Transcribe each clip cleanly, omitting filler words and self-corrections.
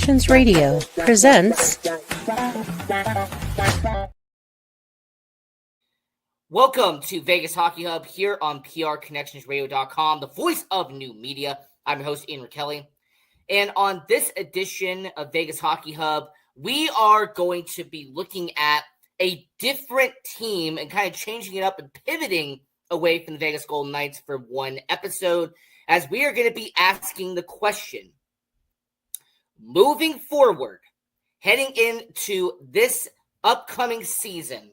Connections Radio presents. Welcome to Vegas Hockey Hub here on PRConnectionsRadio.com, the voice of new media. I'm your host, Ian Kelly. And on this edition of Vegas Hockey Hub, we are going to be looking at a different team and kind of changing it up and pivoting away from the Vegas Golden Knights for one episode, as we are going to be asking the question, moving forward, heading into this upcoming season,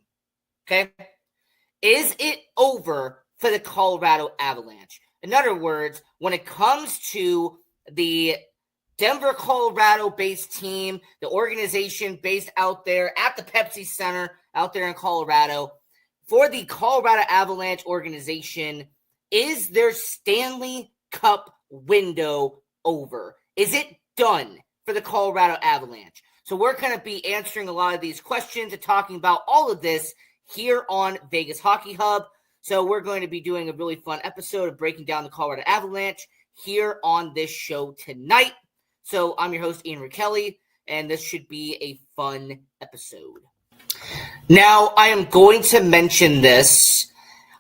okay, is it over for the Colorado Avalanche? In other words, when it comes to the Denver, Colorado-based team, the organization based out there at the Pepsi Center out there in Colorado, for the Colorado Avalanche organization, is their Stanley Cup window over? Is it done for the Colorado Avalanche? So we're going to be answering a lot of these questions and talking about all of this here on Vegas Hockey Hub. So we're going to be doing a really fun episode of breaking down the Colorado Avalanche here on this show tonight. So I'm your host, Ian Kelly, and this should be a fun episode. Now, I am going to mention this.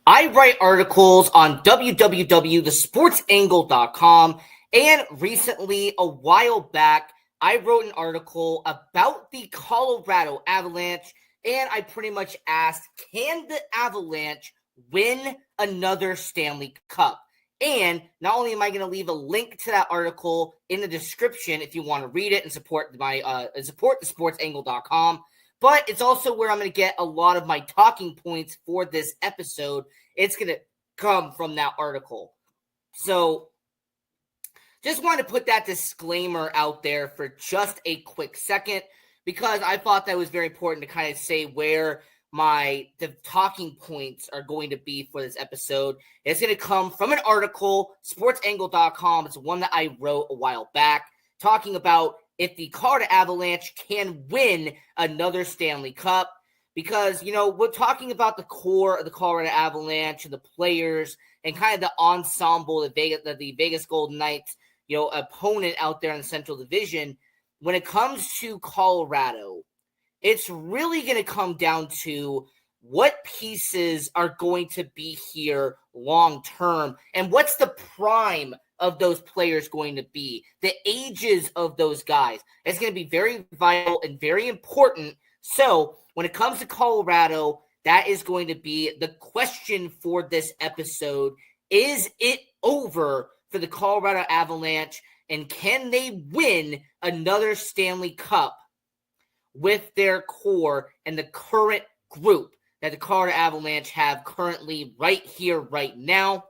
I write articles on www.thesportsangle.com, and recently, a while back, I wrote an article about the Colorado Avalanche, and I pretty much asked, can the Avalanche win another Stanley Cup? And not only am I going to leave a link to that article in the description if you want to read it and support thesportsangle.com, but it's also where I'm going to get a lot of my talking points for this episode. It's going to come from that article. So just wanted to put that disclaimer out there for just a quick second, because I thought that was very important to kind of say where the talking points are going to be for this episode. It's going to come from an article, sportsangle.com. It's one that I wrote a while back, talking about if the Colorado Avalanche can win another Stanley Cup. Because, you know, we're talking about the core of the Colorado Avalanche and the players and kind of the ensemble, the Vegas Golden Knights, you know, opponent out there in the Central Division. When it comes to Colorado, it's really going to come down to what pieces are going to be here long term and what's the prime of those players going to be, the ages of those guys. It's going to be very vital and very important. So when it comes to Colorado, that is going to be the question for this episode. Is it over for the Colorado Avalanche, and can they win another Stanley Cup with their core and the current group that the Colorado Avalanche have currently right here, right now?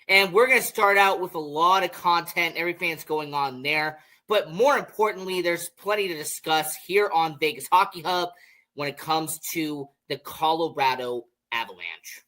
And we're going to start out with a lot of content, everything that's going on there. But more importantly, there's plenty to discuss here on Vegas Hockey Hub when it comes to the Colorado Avalanche.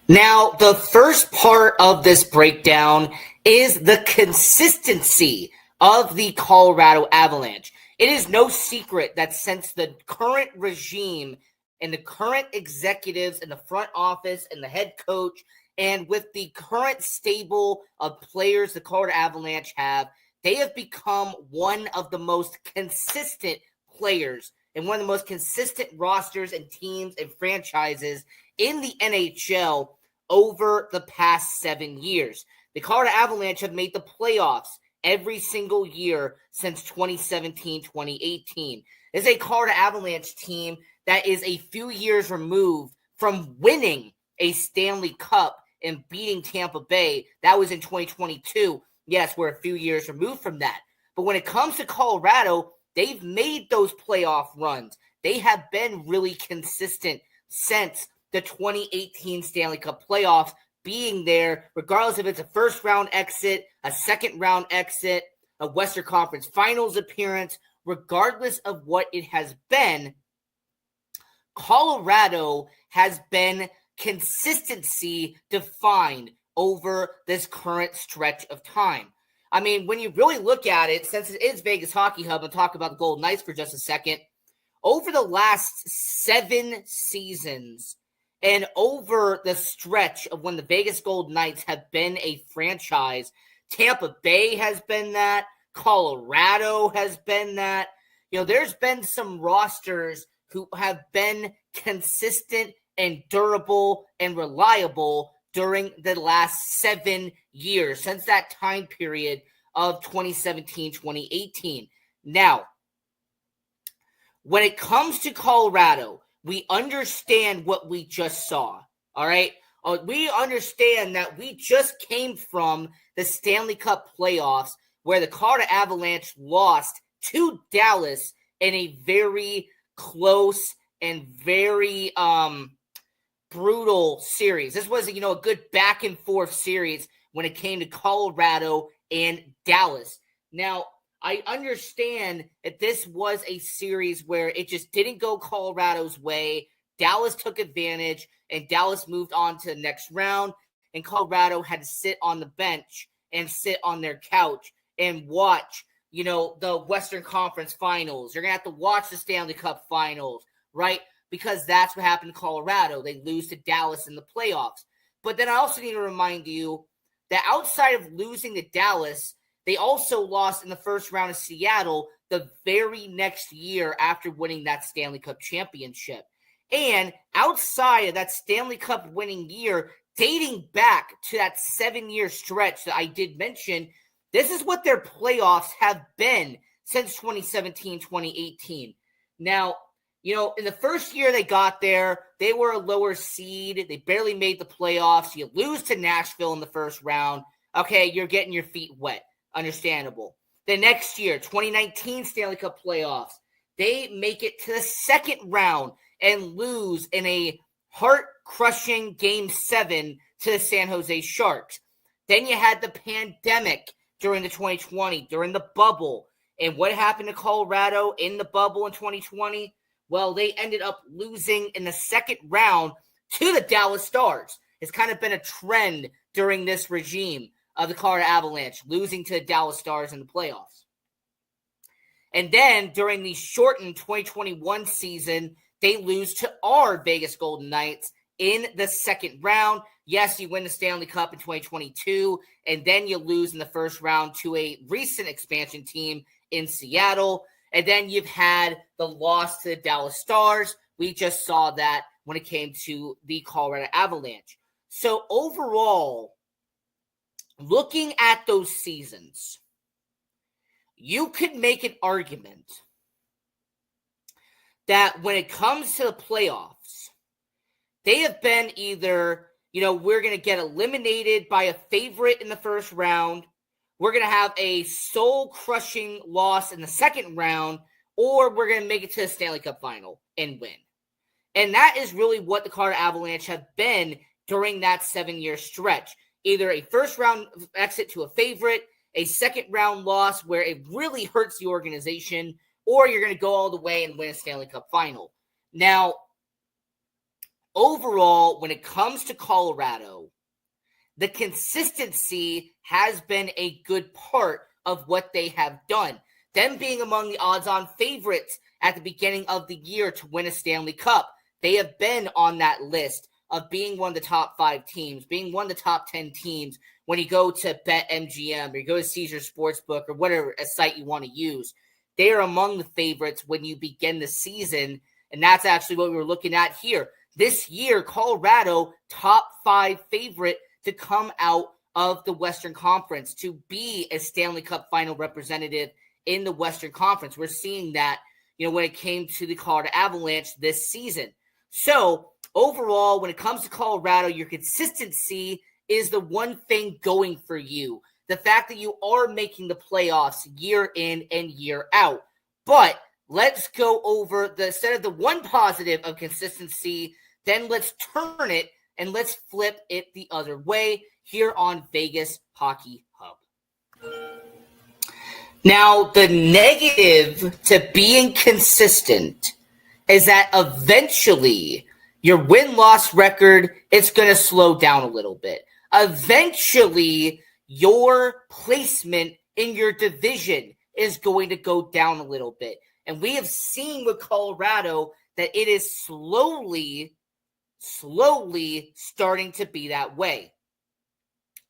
Now, the first part of this breakdown is the consistency of the Colorado Avalanche. It is no secret that since the current regime and the current executives in the front office and the head coach, and with the current stable of players the Colorado Avalanche have, they have become one of the most consistent players and one of the most consistent rosters and teams and franchises in the NHL over the past 7 years. The Colorado Avalanche have made the playoffs every single year since 2017-2018. It's a Colorado Avalanche team that is a few years removed from winning a Stanley Cup and beating Tampa Bay. That was in 2022. Yes, we're a few years removed from that. But when it comes to Colorado, they've made those playoff runs. They have been really consistent since the 2018 Stanley Cup playoffs, being there, regardless if it's a first-round exit, a second-round exit, a Western Conference Finals appearance, regardless of what it has been, Colorado has been consistency defined over this current stretch of time. I mean, when you really look at it, since it is Vegas Hockey Hub, and talk about the Golden Knights for just a second, over the last 7 seasons and over the stretch of when the Vegas Golden Knights have been a franchise, Tampa Bay has been that, Colorado has been that. There's been some rosters who have been consistent and durable and reliable during the last 7 years, since that time period of 2017, 2018. Now, when it comes to Colorado, we understand what we just saw, all right? We understand that we just came from the Stanley Cup playoffs where the Colorado Avalanche lost to Dallas in a very close and very brutal series. This was, a good back and forth series when it came to Colorado and Dallas. Now, I understand that this was a series where it just didn't go Colorado's way. Dallas took advantage, and Dallas moved on to the next round, and Colorado had to sit on the bench and sit on their couch and watch, the Western Conference Finals. You're going to have to watch the Stanley Cup Finals, right? Because that's what happened to Colorado. They lose to Dallas in the playoffs. But then I also need to remind you that outside of losing to Dallas, they also lost in the first round of Seattle the very next year after winning that Stanley Cup championship. And outside of that Stanley Cup winning year, dating back to that 7-year stretch that I did mention, this is what their playoffs have been since 2017, 2018. Now, in the first year they got there, they were a lower seed. They barely made the playoffs. You lose to Nashville in the first round. Okay, you're getting your feet wet. Understandable. The next year, 2019 Stanley Cup playoffs, they make it to the second round and lose in a heart-crushing Game 7 to the San Jose Sharks. Then you had the pandemic during the 2020, during the bubble. And what happened to Colorado in the bubble in 2020? Well, they ended up losing in the second round to the Dallas Stars. It's kind of been a trend during this regime of the Colorado Avalanche, losing to the Dallas Stars in the playoffs. And then during the shortened 2021 season, they lose to our Vegas Golden Knights in the second round. Yes, you win the Stanley Cup in 2022, and then you lose in the first round to a recent expansion team in Seattle. And then you've had the loss to the Dallas Stars. We just saw that when it came to the Colorado Avalanche. So overall, looking at those seasons, you could make an argument that when it comes to the playoffs, they have been either, we're going to get eliminated by a favorite in the first round, we're going to have a soul-crushing loss in the second round, or we're going to make it to the Stanley Cup final and win. And that is really what the Colorado Avalanche have been during that 7-year stretch. Either a first-round exit to a favorite, a second-round loss where it really hurts the organization, or you're going to go all the way and win a Stanley Cup final. Now, overall, when it comes to Colorado, the consistency has been a good part of what they have done. Them being among the odds-on favorites at the beginning of the year to win a Stanley Cup. They have been on that list of being one of the top 5 teams, being one of the top 10 teams when you go to BetMGM or you go to Caesars Sportsbook or whatever a site you want to use. They are among the favorites when you begin the season, and that's actually what we were looking at here. This year, Colorado, top 5 favorite to come out of the Western Conference, to be a Stanley Cup final representative in the Western Conference. We're seeing that, when it came to the Colorado Avalanche this season. So, overall, when it comes to Colorado, your consistency is the one thing going for you. The fact that you are making the playoffs year in and year out. But let's go over instead of the one positive of consistency, then let's turn it and let's flip it the other way here on Vegas Hockey Hub. Now, the negative to being consistent is that eventually your win-loss record is going to slow down a little bit. Eventually, your placement in your division is going to go down a little bit. And we have seen with Colorado that it is slowly starting to be that way.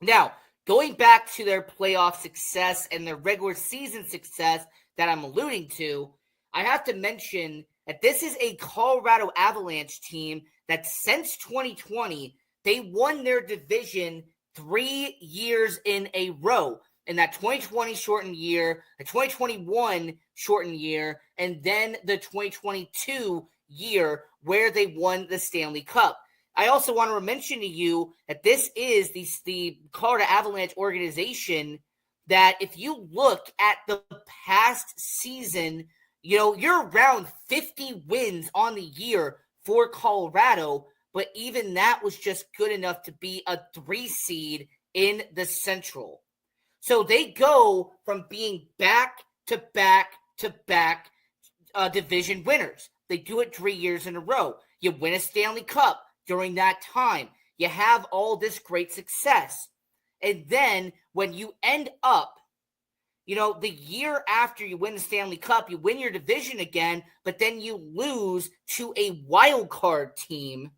Now, going back to their playoff success and their regular season success that I'm alluding to, I have to mention that this is a Colorado Avalanche team that since 2020, they won their division 3 years in a row. In that 2020 shortened year, the 2021 shortened year, and then the 2022 year where they won the Stanley Cup. I also want to mention to you that this is the Colorado Avalanche organization that if you look at the past season, you're around 50 wins on the year for Colorado, but even that was just good enough to be a 3 seed in the Central. So they go from being back-to-back division winners. They do it 3 years in a row. You win a Stanley Cup during that time. You have all this great success. And then when you end up, the year after you win the Stanley Cup, you win your division again, but then you lose to a wild card team.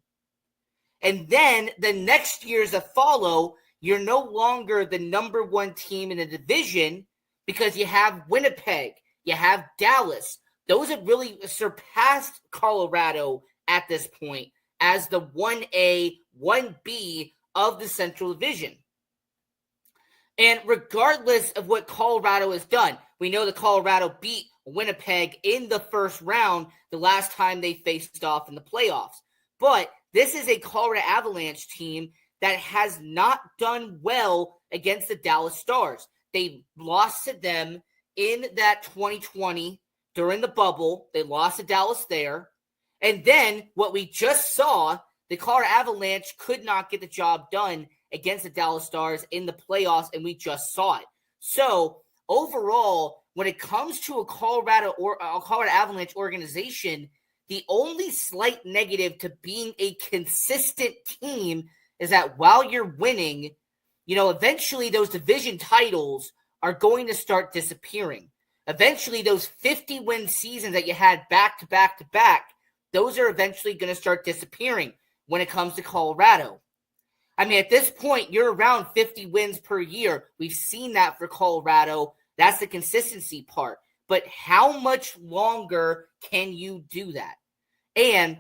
And then the next years that follow, you're no longer the number 1 team in the division because you have Winnipeg, you have Dallas. Those have really surpassed Colorado at this point as the 1A, 1B of the Central Division. And regardless of what Colorado has done, we know that Colorado beat Winnipeg in the first round the last time they faced off in the playoffs. But this is a Colorado Avalanche team that has not done well against the Dallas Stars. They lost to them in that 2020 during the bubble. They lost to Dallas there. And then what we just saw, the Colorado Avalanche could not get the job done against the Dallas Stars in the playoffs, and we just saw it. So overall, when it comes to a Colorado Avalanche organization, the only slight negative to being a consistent team is that while you're winning, eventually those division titles are going to start disappearing. Eventually, those 50-win seasons that you had back to back to back, those are eventually going to start disappearing when it comes to Colorado. I mean, at this point, you're around 50 wins per year. We've seen that for Colorado. That's the consistency part. But how much longer can you do that? And,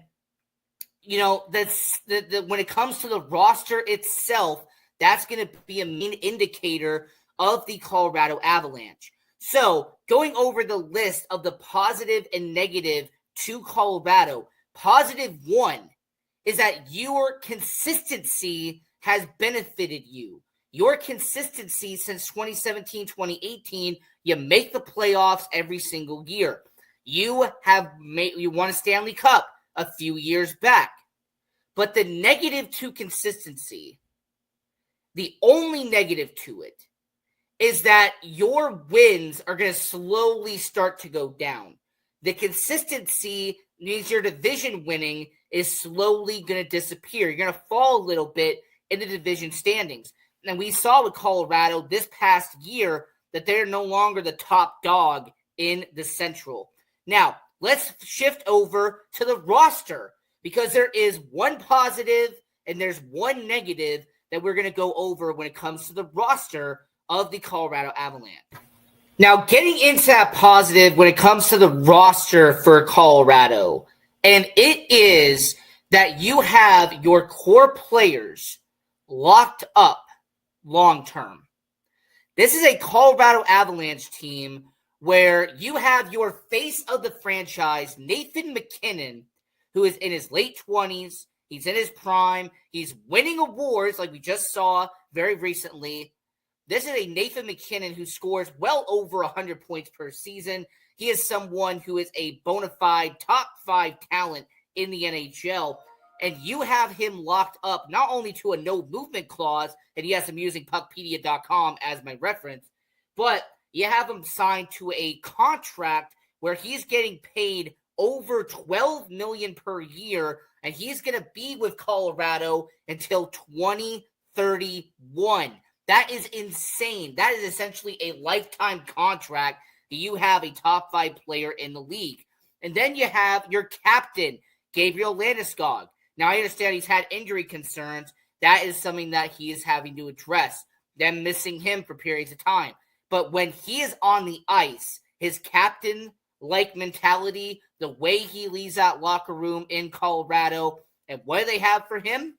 when it comes to the roster itself, that's going to be a main indicator of the Colorado Avalanche. So going over the list of the positive and negative to Colorado, positive 1 is that your consistency has benefited you. Your consistency since 2017-2018, you make the playoffs every single year. You won a Stanley Cup a few years back. But the negative to consistency, the only negative to it, is that your wins are going to slowly start to go down. The consistency means your division winning is slowly going to disappear. You're going to fall a little bit in the division standings. And we saw with Colorado this past year that they're no longer the top dog in the Central. Now, let's shift over to the roster because there is one positive and there's one negative that we're going to go over when it comes to the roster of the Colorado Avalanche. Now, getting into that positive when it comes to the roster for Colorado, and it is that you have your core players locked up long-term. This is a Colorado Avalanche team where you have your face of the franchise, Nathan MacKinnon, who is in his late 20s. He's in his prime. He's winning awards like we just saw very recently. This is a Nathan MacKinnon who scores well over 100 points per season. He is someone who is a bona fide top 5 talent in the NHL. And you have him locked up not only to a no movement clause, and yes, I'm using puckpedia.com as my reference, but you have him signed to a contract where he's getting paid over $12 million per year, and he's going to be with Colorado until 2031. That is insane. That is essentially a lifetime contract that you have a top 5 player in the league. And then you have your captain, Gabriel Landeskog. Now, I understand he's had injury concerns. That is something that he is having to address. them missing him for periods of time. But when he is on the ice, his captain-like mentality, the way he leaves that locker room in Colorado, and what do they have for him?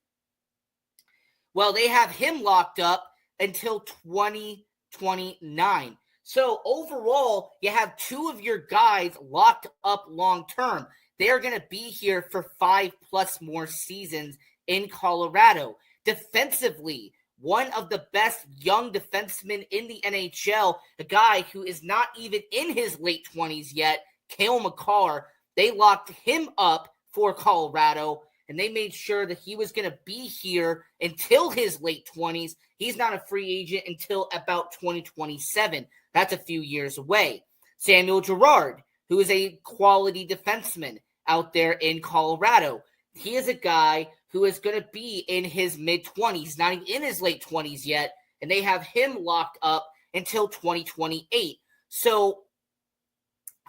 Well, they have him locked up until 2029. So overall, you have two of your guys locked up long-term. They're going to be here for 5+ more seasons in Colorado. Defensively, one of the best young defensemen in the NHL, a guy who is not even in his late 20s yet, Cale Makar. They locked him up for Colorado, and they made sure that he was going to be here until his late 20s. He's not a free agent until about 2027. That's a few years away. Samuel Girard, who is a quality defenseman out there in Colorado. He is a guy who is going to be in his mid-20s, not even in his late 20s yet, and they have him locked up until 2028. So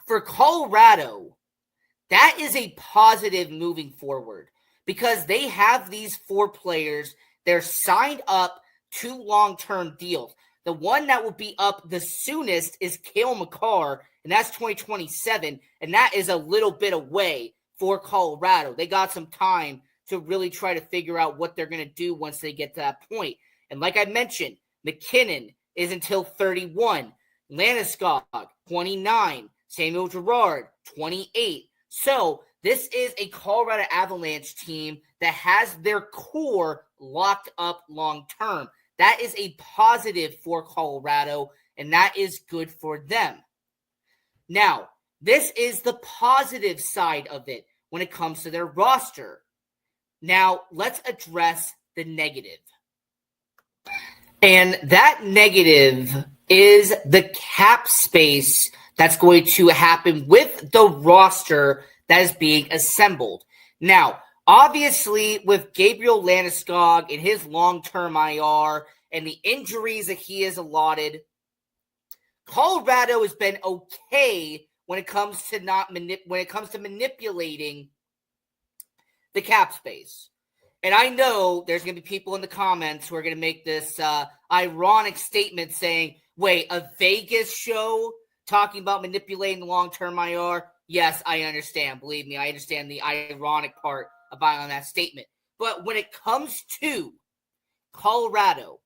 for Colorado, that is a positive moving forward because they have these 4 players. They're signed up to long-term deals. The one that will be up the soonest is Cale Makar, and that's 2027, and that is a little bit away for Colorado. They got some time to really try to figure out what they're going to do once they get to that point. And like I mentioned, McKinnon is until 31, Landeskog, 29, Samuel Girard, 28. So this is a Colorado Avalanche team that has their core locked up long-term. That is a positive for Colorado, and that is good for them. Now, this is the positive side of it when it comes to their roster. Now, let's address the negative. And that negative is the cap space that's going to happen with the roster that is being assembled. Now, obviously, with Gabriel Landeskog and his long-term IR and the injuries that he has allotted, Colorado has been okay when it comes to manipulating the cap space. And I know there's going to be people in the comments who are going to make this ironic statement saying, wait, a Vegas show talking about manipulating the long-term IR? Yes, I understand. Believe me, I understand the ironic part about that statement. But when it comes to Colorado,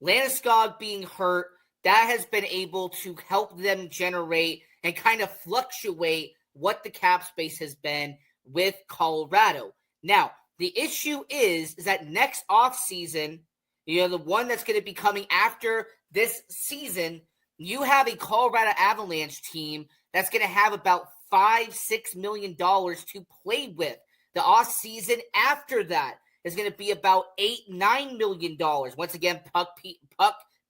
Landeskog being hurt, that has been able to help them generate and kind of fluctuate what the cap space has been with Colorado. Now, the issue is that next offseason, the one that's going to be coming after this season, you have a Colorado Avalanche team that's going to have about $5-6 million to play with. The offseason after that is going to be about $8-9 million. Once again,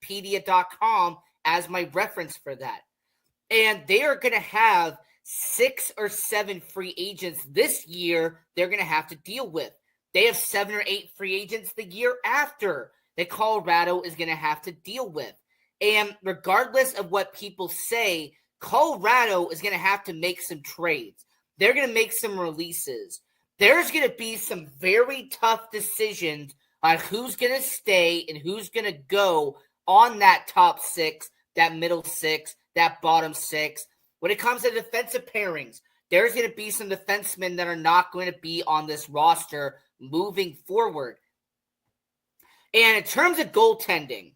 Puckpedia.com as my reference for that. And they are going to have 6 or 7 free agents this year they're going to have to deal with. They have 7 or 8 free agents the year after that Colorado is going to have to deal with. And regardless of what people say, Colorado is going to have to make some trades. They're going to make some releases. There's going to be some very tough decisions on who's going to stay and who's going to go on that top 6, that middle 6, that bottom 6. When it comes to defensive pairings, there's going to be some defensemen that are not going to be on this roster moving forward. And in terms of goaltending,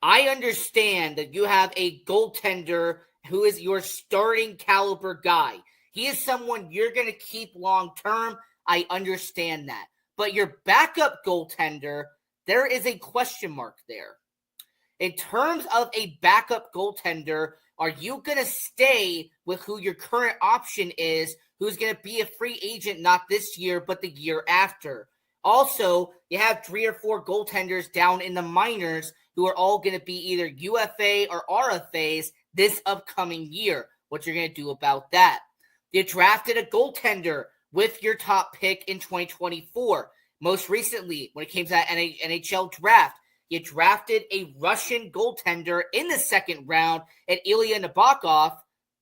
I understand that you have a goaltender who is your starting caliber guy. He is someone you're going to keep long-term. I understand that. But your backup goaltender, there is a question mark there. In terms of a backup goaltender, are you going to stay with who your current option is, who's going to be a free agent not this year, but the year after? Also, you have 3 or 4 goaltenders down in the minors who are all going to be either UFA or RFAs this upcoming year. What you're going to do about that? You drafted a goaltender with your top pick in 2024. Most recently, when it came to that NHL draft, you drafted a Russian goaltender in the second round at Ilya Nabokov,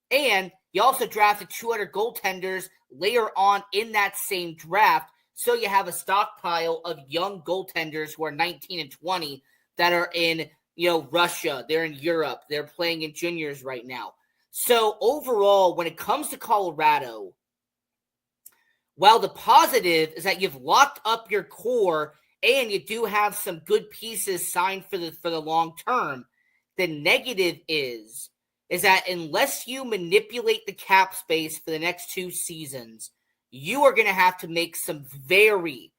and you also drafted 2 other goaltenders later on in that same draft. So you have a stockpile of young goaltenders who are 19 and 20 that are in Russia. They're in Europe. They're playing in juniors right now. So overall, when it comes to Colorado, while the positive is that you've locked up your core and you do have some good pieces signed for the long term, the negative is that unless you manipulate the cap space for the next 2 seasons, you are going to have to make some very,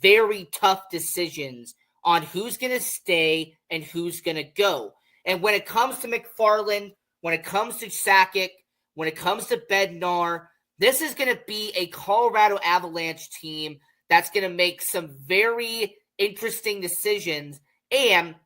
very tough decisions on who's going to stay and who's going to go. And when it comes to McFarland, when it comes to Sakic, when it comes to Bednar, this is going to be a Colorado Avalanche team that's going to make some very interesting decisions. And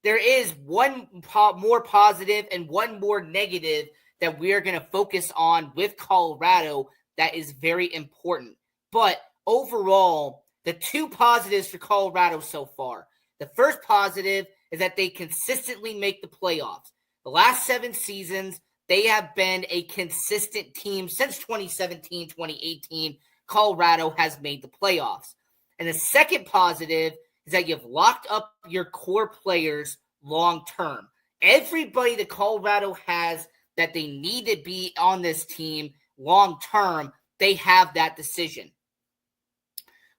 there is one more positive and one more negative that we are going to focus on with Colorado that is very important. But overall, the 2 positives for Colorado so far. The first positive is that they consistently make the playoffs. The last 7 seasons, they have been a consistent team since 2017, 2018. Colorado has made the playoffs. And the second positive is that you've locked up your core players long term. Everybody that Colorado has that they need to be on this team long term, they have that decision.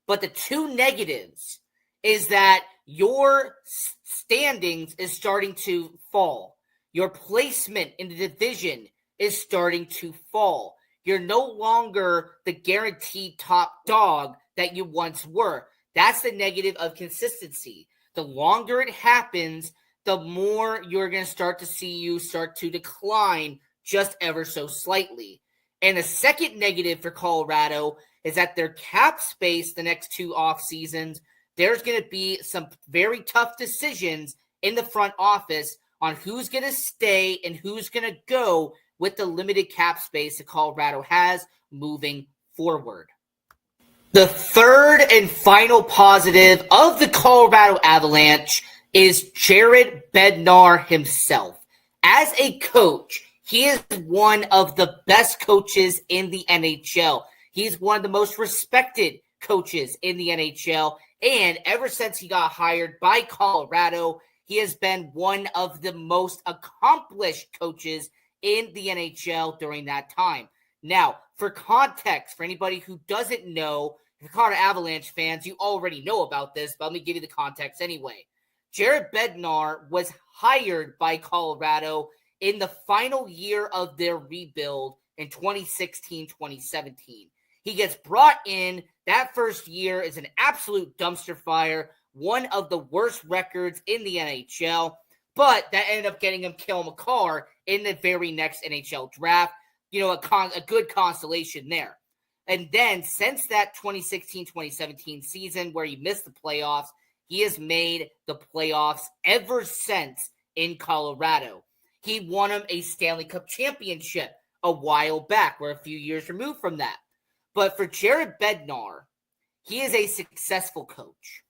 But the 2 negatives is that your standings is starting to fall. Your placement in the division is starting to fall. You're no longer the guaranteed top dog that you once were. That's the negative of consistency. The longer it happens, the more you're going to start to see you start to decline just ever so slightly. And the second negative for Colorado is that their cap space the next 2 off seasons, there's going to be some very tough decisions in the front office on who's going to stay and who's going to go with the limited cap space that Colorado has moving forward. The third and final positive of the Colorado Avalanche is Jared Bednar himself. As a coach, he is one of the best coaches in the NHL. He's one of the most respected coaches in the NHL. And ever since he got hired by Colorado, he has been one of the most accomplished coaches in the NHL during that time. Now, for context, for anybody who doesn't know, if you're Colorado Avalanche fans, you already know about this, but let me give you the context anyway. Jared Bednar was hired by Colorado in the final year of their rebuild in 2016-2017. He gets brought in. That first year is an absolute dumpster fire, one of the worst records in the NHL, but that ended up getting him Cale Makar in the very next NHL draft. A good constellation there. And then since that 2016-2017 season where he missed the playoffs, he has made the playoffs ever since in Colorado. He won him a Stanley Cup championship a while back. We're a few years removed from that. But for Jared Bednar, he is a successful coach.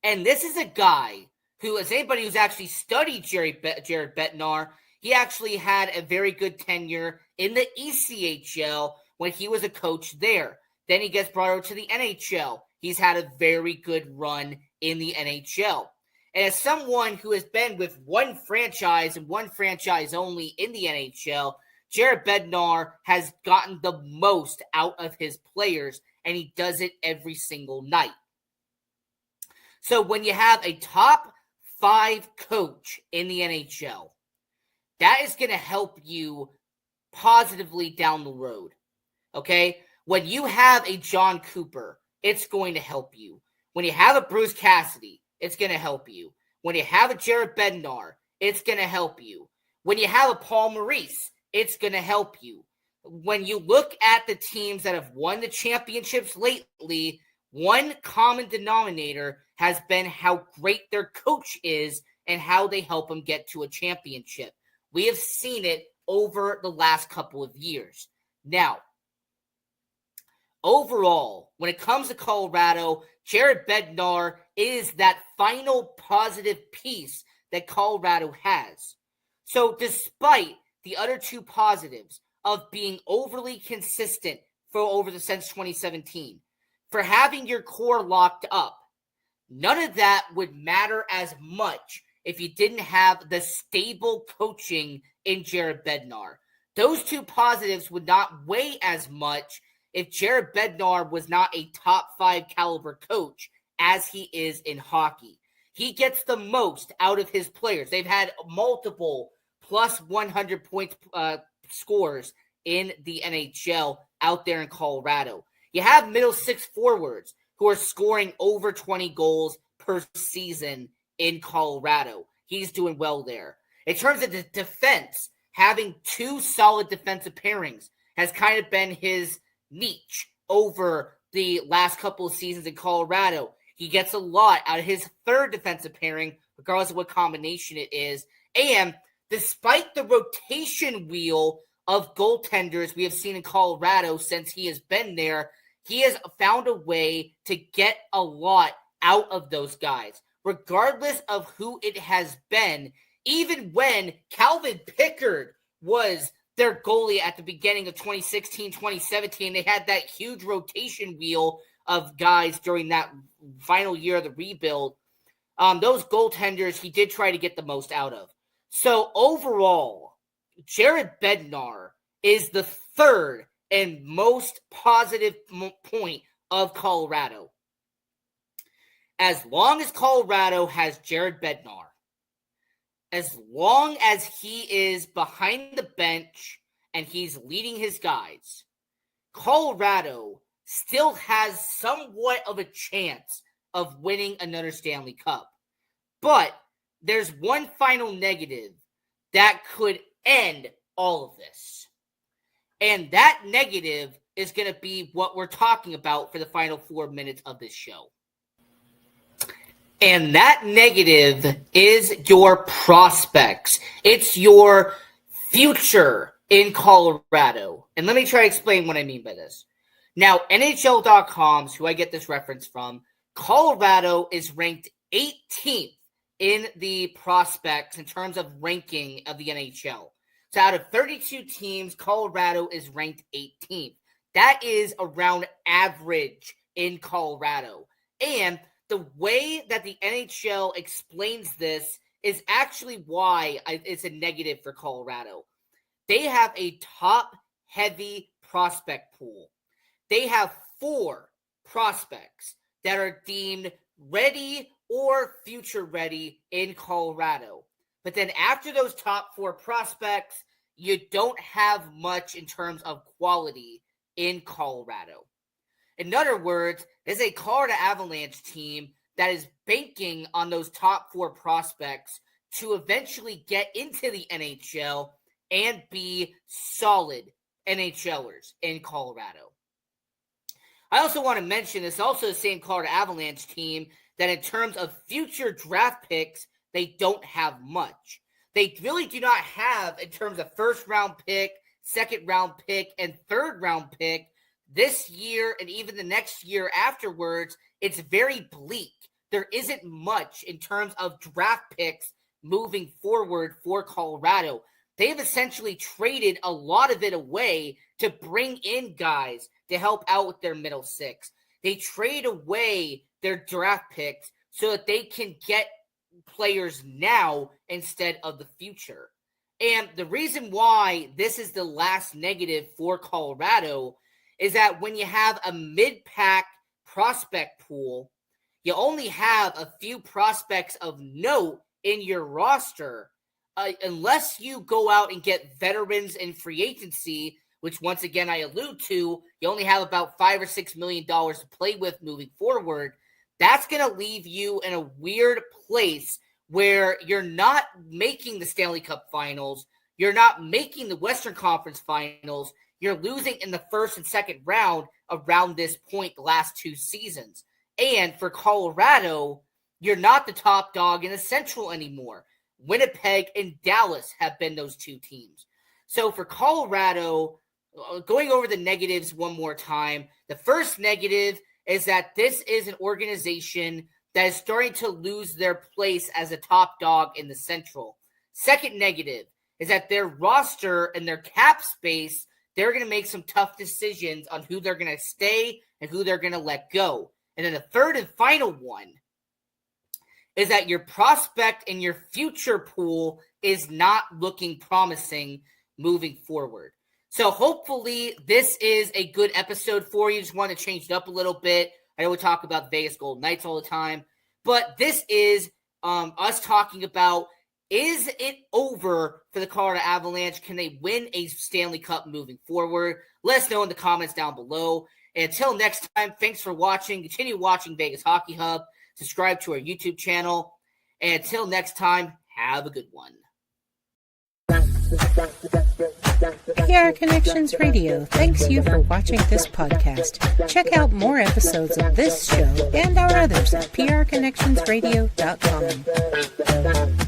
And this is a guy who, as anybody who's actually studied Jared Bednar, he actually had a very good tenure in the ECHL when he was a coach there. Then he gets brought over to the NHL. He's had a very good run in the NHL. And as someone who has been with one franchise and one franchise only in the NHL, Jared Bednar has gotten the most out of his players, and he does it every single night. So when you have a top 5 coach in the NHL, that is going to help you positively down the road. Okay? When you have a John Cooper, it's going to help you. When you have a Bruce Cassidy, it's going to help you. When you have a Jared Bednar, it's going to help you. When you have a Paul Maurice, it's going to help you. When you look at the teams that have won the championships lately, one common denominator has been how great their coach is and how they help them get to a championship. We have seen it over the last couple of years. Now, overall, when it comes to Colorado, Jared Bednar is that final positive piece that Colorado has. So despite the other 2 positives of being overly consistent since 2017, for having your core locked up, None of that would matter as much if you didn't have the stable coaching in Jared Bednar. Those two positives would not weigh as much if Jared Bednar was not a top 5 caliber coach as he is in hockey. He gets the most out of his players. They've had multiple plus 100 point scores in the NHL out there in Colorado. You have middle six forwards who are scoring over 20 goals per season in Colorado. He's doing well there. In terms of the defense, having two solid defensive pairings has kind of been his niche over the last couple of seasons in Colorado. He gets a lot out of his third defensive pairing, regardless of what combination it is. And despite the rotation wheel of goaltenders we have seen in Colorado since he has been there, he has found a way to get a lot out of those guys, regardless of who it has been. Even when Calvin Pickard was their goalie at the beginning of 2016, 2017, they had that huge rotation wheel of guys during that final year of the rebuild. Those goaltenders, he did try to get the most out of. So overall, Jared Bednar is the third and most positive point of Colorado. As long as Colorado has Jared Bednar, as long as he is behind the bench and he's leading his guys, Colorado still has somewhat of a chance of winning another Stanley Cup. But there's one final negative that could end all of this. And that negative is going to be what we're talking about for the final 4 minutes of this show. And that negative is your prospects. It's your future in Colorado. And let me try to explain what I mean by this. Now, NHL.com, who I get this reference from, Colorado is ranked 18th in the prospects in terms of ranking of the NHL. So out of 32 teams, Colorado is ranked 18th. That is around average in Colorado. And the way that the NHL explains this is actually why it's a negative for Colorado. They have a top-heavy prospect pool. They have 4 prospects that are deemed ready or future ready in Colorado. But then after those top 4 prospects, you don't have much in terms of quality in Colorado. In other words, there's a Colorado Avalanche team that is banking on those top 4 prospects to eventually get into the NHL and be solid NHLers in Colorado. I also want to mention it's also the same Colorado Avalanche team that in terms of future draft picks, they don't have much. They really do not have, in terms of first-round pick, second-round pick, and third-round pick, this year and even the next year afterwards, it's very bleak. There isn't much in terms of draft picks moving forward for Colorado. They've essentially traded a lot of it away to bring in guys to help out with their middle six. They trade away their draft picks so that they can get players now instead of the future. And the reason why this is the last negative for Colorado is that when you have a mid-pack prospect pool, you only have a few prospects of note in your roster. Unless you go out and get veterans in free agency, which once again I allude to, you only have about $5 or $6 million to play with moving forward. That's going to leave you in a weird place where you're not making the Stanley Cup Finals. You're not making the Western Conference Finals. You're losing in the first and second round around this point the last 2 seasons. And for Colorado, you're not the top dog in the Central anymore. Winnipeg and Dallas have been those 2 teams. So for Colorado, going over the negatives one more time, the first negative is that this is an organization that is starting to lose their place as a top dog in the Central. Second negative is that their roster and their cap space, they're going to make some tough decisions on who they're going to stay and who they're going to let go. And then the third and final one is that your prospect and your future pool is not looking promising moving forward. So hopefully this is a good episode for you. Just want to change it up a little bit. I know we talk about Vegas Golden Knights all the time, but this is us talking about, is it over for the Colorado Avalanche? Can they win a Stanley Cup moving forward? Let us know in the comments down below. And until next time, thanks for watching. Continue watching Vegas Hockey Hub. Subscribe to our YouTube channel. And until next time, have a good one. PR Connections Radio thanks you for watching this podcast. Check out more episodes of this show and our others at prconnectionsradio.com.